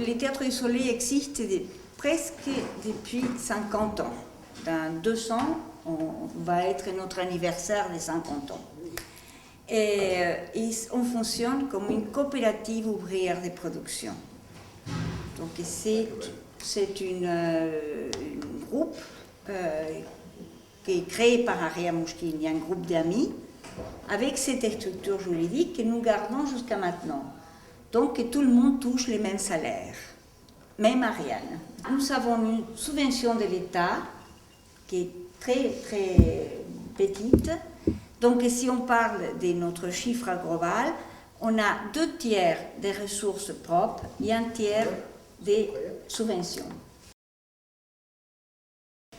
Le Théâtre du Soleil existe presque depuis 50 ans. Dans 2 ans, on va être notre anniversaire des 50 ans. Et on fonctionne comme une coopérative ouvrière de production. Donc c'est un groupe qui est créé par Ariane Mouchkine, il y a un groupe d'amis, avec cette structure juridique que nous gardons jusqu'à maintenant. Donc tout le monde touche les mêmes salaires, même Ariane. Nous avons une subvention de l'État qui est très très petite. Donc si on parle de notre chiffre global, on a 2/3 des ressources propres et 1/3 des subventions.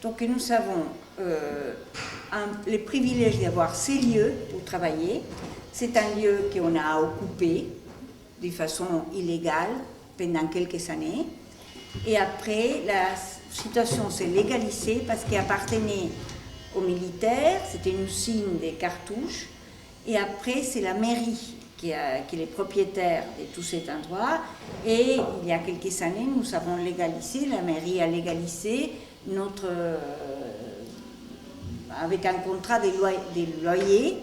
Donc nous avons le privilège d'avoir ces lieux pour travailler. C'est un lieu qu'on a occupé de façon illégale pendant quelques années. Et après, la situation s'est légalisée parce qu'il appartenait aux militaires, c'était une usine de cartouches. Et après, c'est la mairie qui est le propriétaire de tout cet endroit. Et il y a quelques années, nous avons légalisé, la mairie a légalisé avec un contrat de loyer.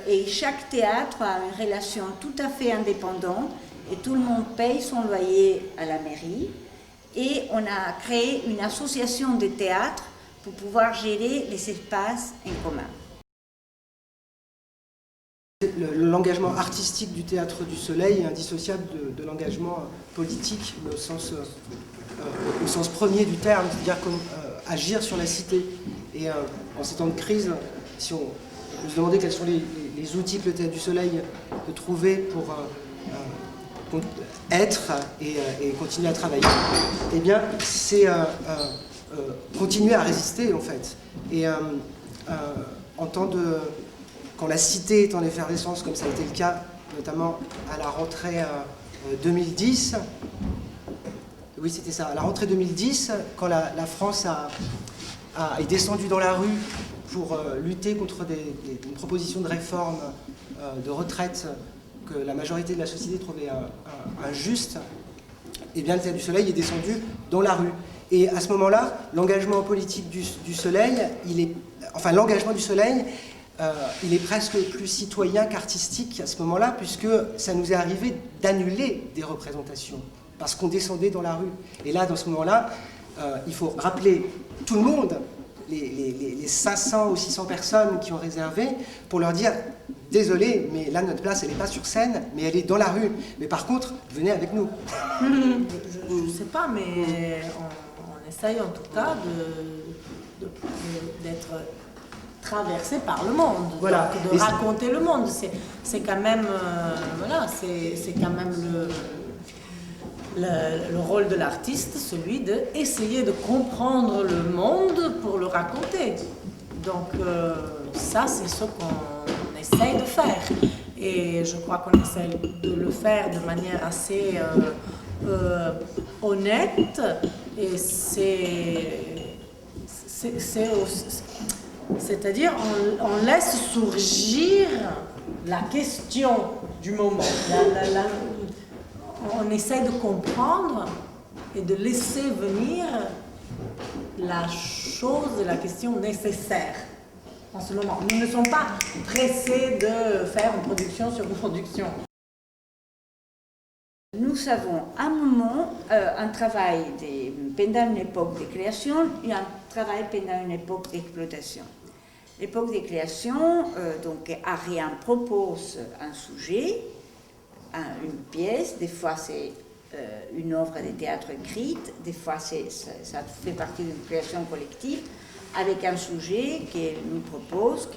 Et chaque théâtre a une relation tout à fait indépendante et tout le monde paye son loyer à la mairie. Et on a créé une association de théâtre pour pouvoir gérer les espaces en commun. L'engagement artistique du Théâtre du Soleil est indissociable de l'engagement politique au sens premier du terme, c'est-à-dire agir sur la cité. Et en ces temps de crise, si on peut se demander quels sont les outils que le Théâtre du Soleil peut trouver pour être et continuer à travailler, eh bien c'est continuer à résister en fait. Et quand la cité est en effervescence, comme ça a été le cas, notamment à la rentrée 2010, oui c'était ça, à la rentrée 2010, quand la France est descendue dans la rue pour lutter contre une proposition de réforme de retraite que la majorité de la société trouvait injuste, et bien le Théâtre du Soleil est descendu dans la rue. Et à ce moment-là, l'engagement politique du Soleil, l'engagement du Soleil, il est presque plus citoyen qu'artistique à ce moment-là, puisque ça nous est arrivé d'annuler des représentations, parce qu'on descendait dans la rue. Et là, dans ce moment-là, il faut rappeler tout le monde, les 500 ou 600 personnes qui ont réservé, pour leur dire « Désolé, mais là, notre place, elle n'est pas sur scène, mais elle est dans la rue. Mais par contre, venez avec nous. » Je ne sais pas, mais on essaye en tout cas d'être traversé par le monde, voilà. Donc, de raconter le monde. C'est quand même, c'est quand même le rôle de l'artiste, celui d'essayer de comprendre le monde pour le raconter. Donc ça, c'est ce qu'on essaye de faire. Et je crois qu'on essaye de le faire de manière assez honnête. Et c'est-à-dire on laisse surgir la question du moment. On essaie de comprendre et de laisser venir la chose, la question nécessaire en ce moment. Nous ne sommes pas pressés de faire une production sur une production. Nous avons un moment, un travail pendant une époque de création et un travail pendant une époque d'exploitation. L'époque de création, donc Ariane propose un sujet, une pièce, des fois c'est une œuvre de théâtre écrite, des fois ça fait partie d'une création collective, avec un sujet qu'elle nous propose,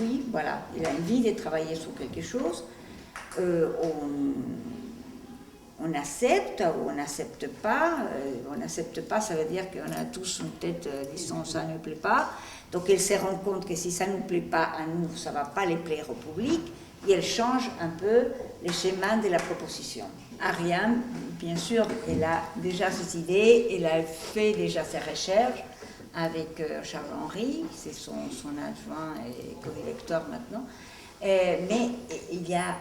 oui, voilà, il a envie de travailler sur quelque chose, on accepte ou on n'accepte pas. On n'accepte pas, ça veut dire qu'on a tous une tête disant ça ne nous plaît pas. Donc elle se rend compte que si ça ne nous plaît pas à nous, ça ne va pas les plaire au public. Et elle change un peu les schémas de la proposition. Ariane, bien sûr, elle a déjà ses idées, elle a fait déjà ses recherches avec Charles-Henri, c'est son adjoint et co-directeur maintenant. Mais il y a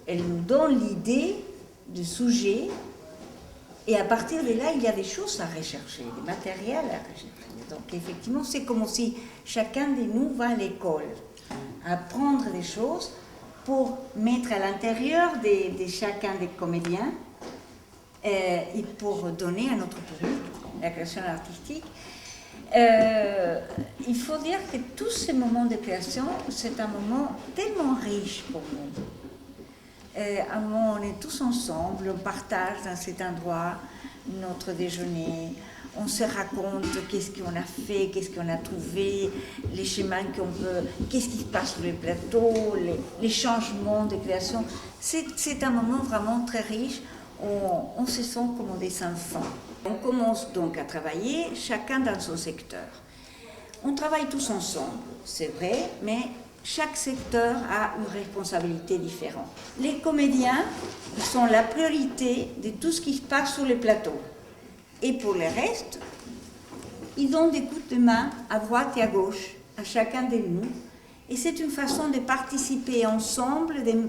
elle nous donne l'idée du sujet, et à partir de là, il y a des choses à rechercher, des matériels à rechercher. Donc effectivement, c'est comme si chacun de nous va à l'école, apprendre des choses pour mettre à l'intérieur de chacun des comédiens et pour donner à notre public la création artistique. Il faut dire que tous ces moments de création, c'est un moment tellement riche pour nous. Un moment où on est tous ensemble, on partage dans cet endroit notre déjeuner, on se raconte qu'est-ce qu'on a fait, qu'est-ce qu'on a trouvé, les chemins qu'on veut, qu'est-ce qui se passe sur les plateaux, les changements de création. C'est un moment vraiment très riche, on se sent comme des enfants. On commence donc à travailler, chacun dans son secteur. On travaille tous ensemble, c'est vrai, mais chaque secteur a une responsabilité différente. Les comédiens sont la priorité de tout ce qui se passe sur les plateaux. Et pour le reste, ils donnent des coups de main à droite et à gauche, à chacun de nous. Et c'est une façon de participer ensemble, de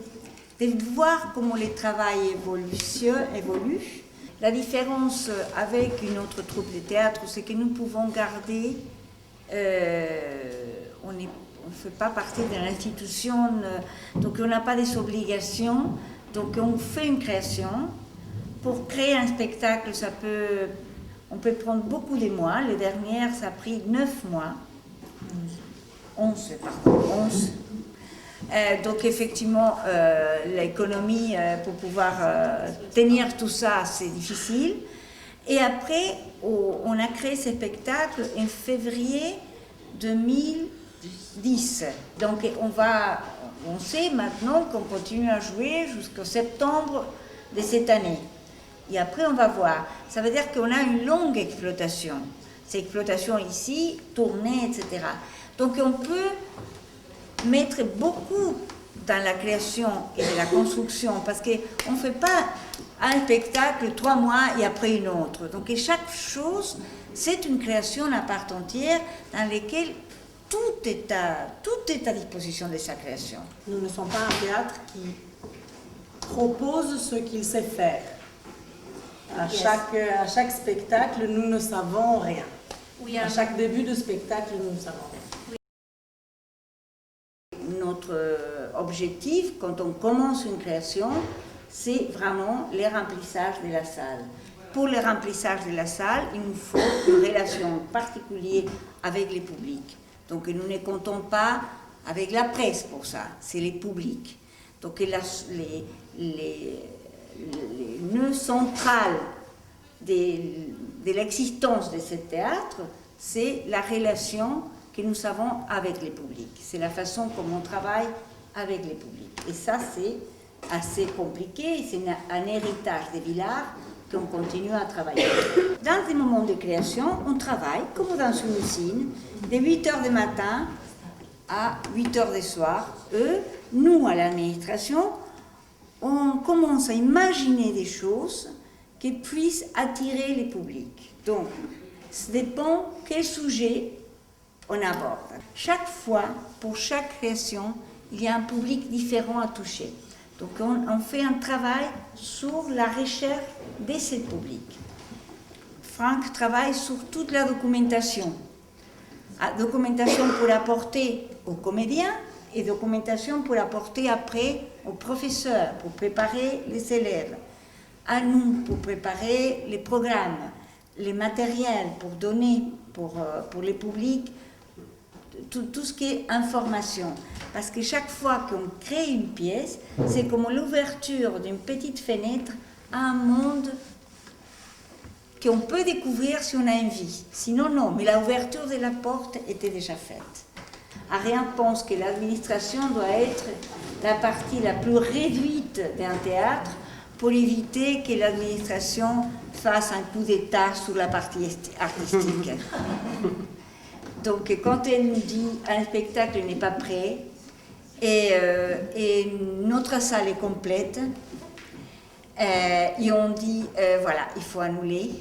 voir comment le travail évolue. La différence avec une autre troupe de théâtre, c'est que nous pouvons garder, on ne fait pas partie de l'institution, donc on n'a pas des obligations, donc on fait une création. Pour créer un spectacle, on peut prendre beaucoup de mois. Les dernières, ça a pris 9 mois. 11. Donc effectivement, l'économie, pour pouvoir tenir tout ça, c'est difficile. Et après, on a créé ce spectacle en février 2010. Donc on sait maintenant qu'on continue à jouer jusqu'au septembre de cette année. Et après, on va voir. Ça veut dire qu'on a une longue exploitation. Cette exploitation ici, tournée, etc. Donc on peut mettre beaucoup dans la création et de la construction, parce qu'on ne fait pas un spectacle 3 mois et après une autre. Donc chaque chose, c'est une création à part entière dans laquelle tout est à disposition de sa création. Nous ne sommes pas un théâtre qui propose ce qu'il sait faire. À chaque spectacle, nous ne savons rien. Oui, à chaque début de spectacle, nous ne savons rien. Notre objectif, quand on commence une création, c'est vraiment le remplissage de la salle. Pour le remplissage de la salle, il nous faut une relation particulière avec les publics. Donc nous ne comptons pas avec la presse pour ça, c'est les publics. Donc les nœuds centrales de l'existence de ce théâtre, c'est la relation que nous avons avec les publics. C'est la façon comme on travaille avec les publics. Et ça, c'est assez compliqué, c'est un héritage de Villars qu'on continue à travailler. Dans des moments de création, on travaille comme dans une usine, de 8h du matin à 8h du soir. Nous, à l'administration, on commence à imaginer des choses qui puissent attirer les publics. Donc, ça dépend quel sujet on aborde. Chaque fois, pour chaque création, il y a un public différent à toucher. Donc, on fait un travail sur la recherche de ce public. Franck travaille sur toute la documentation. Documentation pour apporter aux comédiens et documentation pour apporter après aux professeurs, pour préparer les élèves. À nous, pour préparer les programmes, les matériels, pour donner pour les publics tout ce qui est information. Parce que chaque fois qu'on crée une pièce, c'est comme l'ouverture d'une petite fenêtre à un monde qu'on peut découvrir si on a envie. Sinon, non. Mais l'ouverture de la porte était déjà faite. Ariane pense que l'administration doit être la partie la plus réduite d'un théâtre pour éviter que l'administration fasse un coup d'État sur la partie artistique. Donc, quand elle nous dit un spectacle n'est pas prêt et notre salle est complète, et on dit voilà, il faut annuler.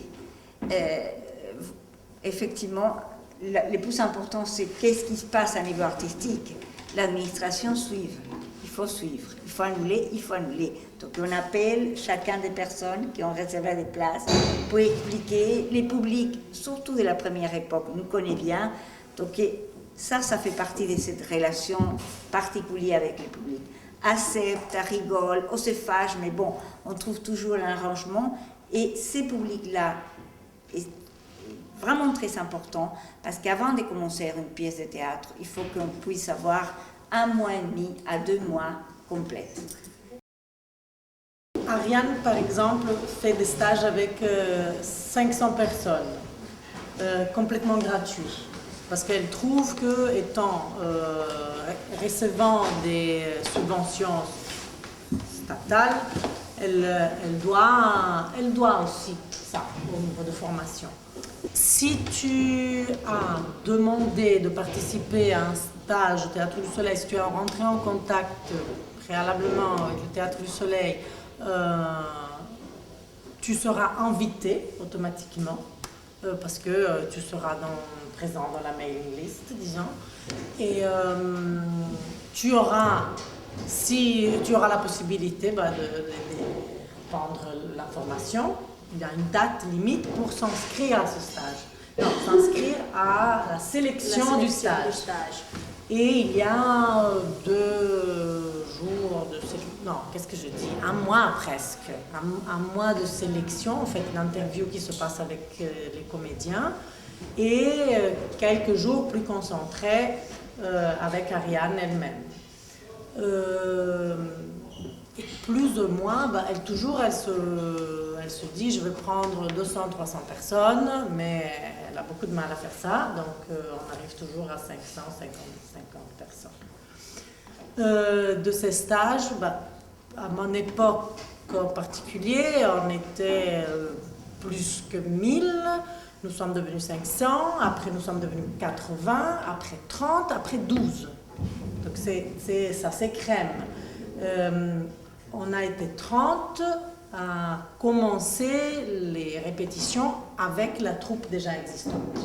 Effectivement, le plus important, c'est qu'est-ce qui se passe à niveau artistique. L'administration suive. Il faut suivre, il faut annuler, il faut annuler. Donc on appelle chacun des personnes qui ont réservé des places pour expliquer. Les publics, surtout de la première époque, nous connaissent bien. Donc ça fait partie de cette relation particulière avec le public. Accepte, rigole, on se fâche, mais bon, on trouve toujours un arrangement. Et ces publics-là est vraiment très important parce qu'avant de commencer une pièce de théâtre, il faut qu'on puisse avoir 1 mois et demi à 2 mois complètes. Ariane, par exemple, fait des stages avec 500 personnes, complètement gratuits. Parce qu'elle trouve que, recevant des subventions statales, elle doit aussi ça au niveau de formation. Si tu as demandé de participer à un stage au Théâtre du Soleil, si tu es rentré en contact préalablement avec le Théâtre du Soleil, tu seras invité automatiquement parce que tu seras présent dans la mailing list, disons. Et tu auras la possibilité de prendre la formation. Il y a une date limite pour s'inscrire à ce stage. Non, s'inscrire à la sélection du stage. Et il y a 2 jours de sélection. Non, qu'est-ce que je dis? 1 mois presque. Un mois de sélection, en fait, une interview qui se passe avec les comédiens. Et quelques jours plus concentrés avec Ariane elle-même. Et plus ou moins, elle se dit je vais prendre 200-300 personnes, mais elle a beaucoup de mal à faire ça, donc on arrive toujours à 550 personnes. De ces stages, à mon époque en particulier, on était plus que 1000, nous sommes devenus 500, après nous sommes devenus 80, après 30, après 12. Donc ça s'écrème. On a été 30 à commencer les répétitions avec la troupe déjà existante.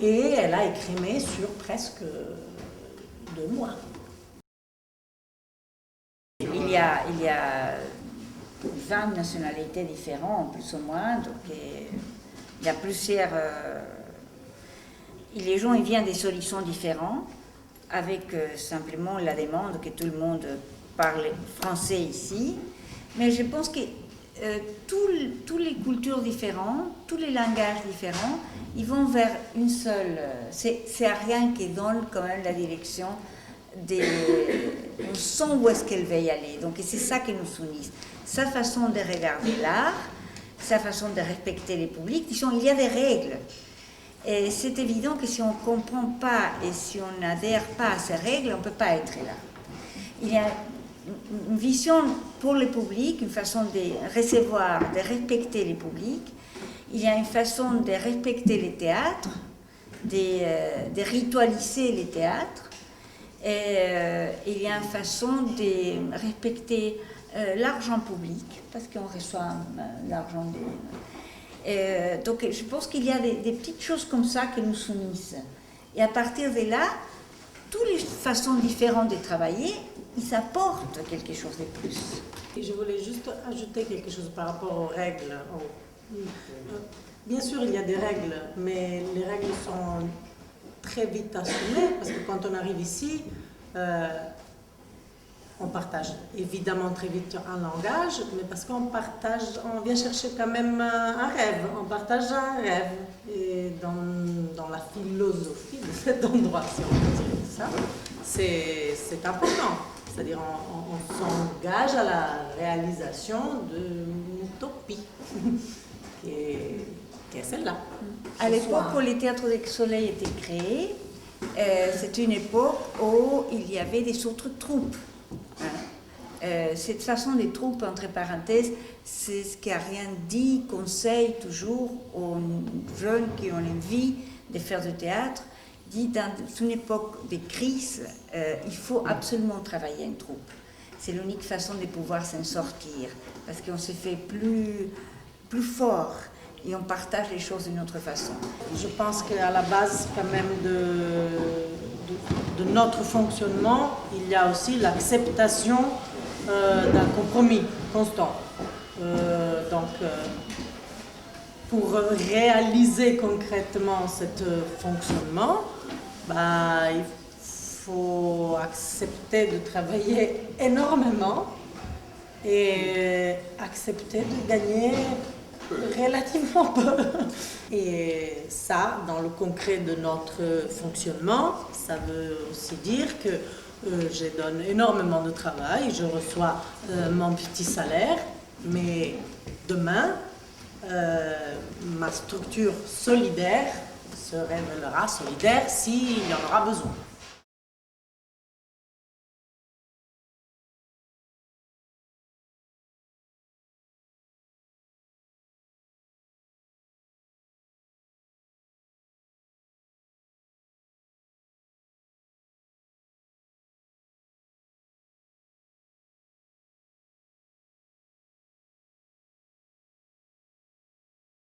Et elle a écrémé sur presque 2 mois. Il y a 20 nationalités différentes, plus ou moins. Donc il y a plusieurs... les gens ils viennent des solutions différentes, avec simplement la demande que tout le monde parle français ici. Mais je pense que toutes les cultures différentes, tous les langages différents, ils vont vers une seule... C'est Ariane qui donne quand même la direction. On sent où est-ce qu'elle veut y aller. Donc c'est ça qui nous unit. Sa façon de regarder l'art, sa façon de respecter les publics. Disons, il y a des règles. Et c'est évident que si on ne comprend pas et si on n'adhère pas à ces règles, on ne peut pas être là. Il y a une vision pour le public, une façon de recevoir, de respecter les publics. Il y a une façon de respecter les théâtres, de ritualiser les théâtres. Et il y a une façon de respecter l'argent public, parce qu'on reçoit l'argent des... donc je pense qu'il y a des petites choses comme ça qui nous unissent. Et à partir de là, toutes les façons différentes de travailler, ils apportent quelque chose de plus. Et je voulais juste ajouter quelque chose par rapport aux règles. Bien sûr, il y a des règles, mais les règles sont très vite assumées, parce que quand on arrive ici, on partage évidemment très vite un langage, mais parce qu'on vient chercher quand même un rêve, on partage un rêve. Et dans la philosophie de cet endroit, si on peut dire ça, c'est important. C'est-à-dire on s'engage à la réalisation d'une utopie, qui est celle-là. À l'époque où les théâtres du Soleil étaient créés, c'était une époque où il y avait des autres troupes. Cette façon des troupes, entre parenthèses, c'est ce qu'Ariane dit, conseille toujours aux jeunes qui ont envie de faire du théâtre. Il dit, dans une époque de crise, il faut absolument travailler en troupe. C'est l'unique façon de pouvoir s'en sortir, parce qu'on se fait plus fort et on partage les choses d'une autre façon. Je pense qu'à la base, quand même, de notre fonctionnement, il y a aussi l'acceptation d'un compromis constant. Pour réaliser concrètement ce fonctionnement, il faut accepter de travailler énormément et accepter de gagner relativement peu. Et ça, dans le concret de notre fonctionnement, ça veut aussi dire que je donne énormément de travail, je reçois mon petit salaire, mais demain, ma structure solidaire se révélera solidaire s'il y en aura besoin.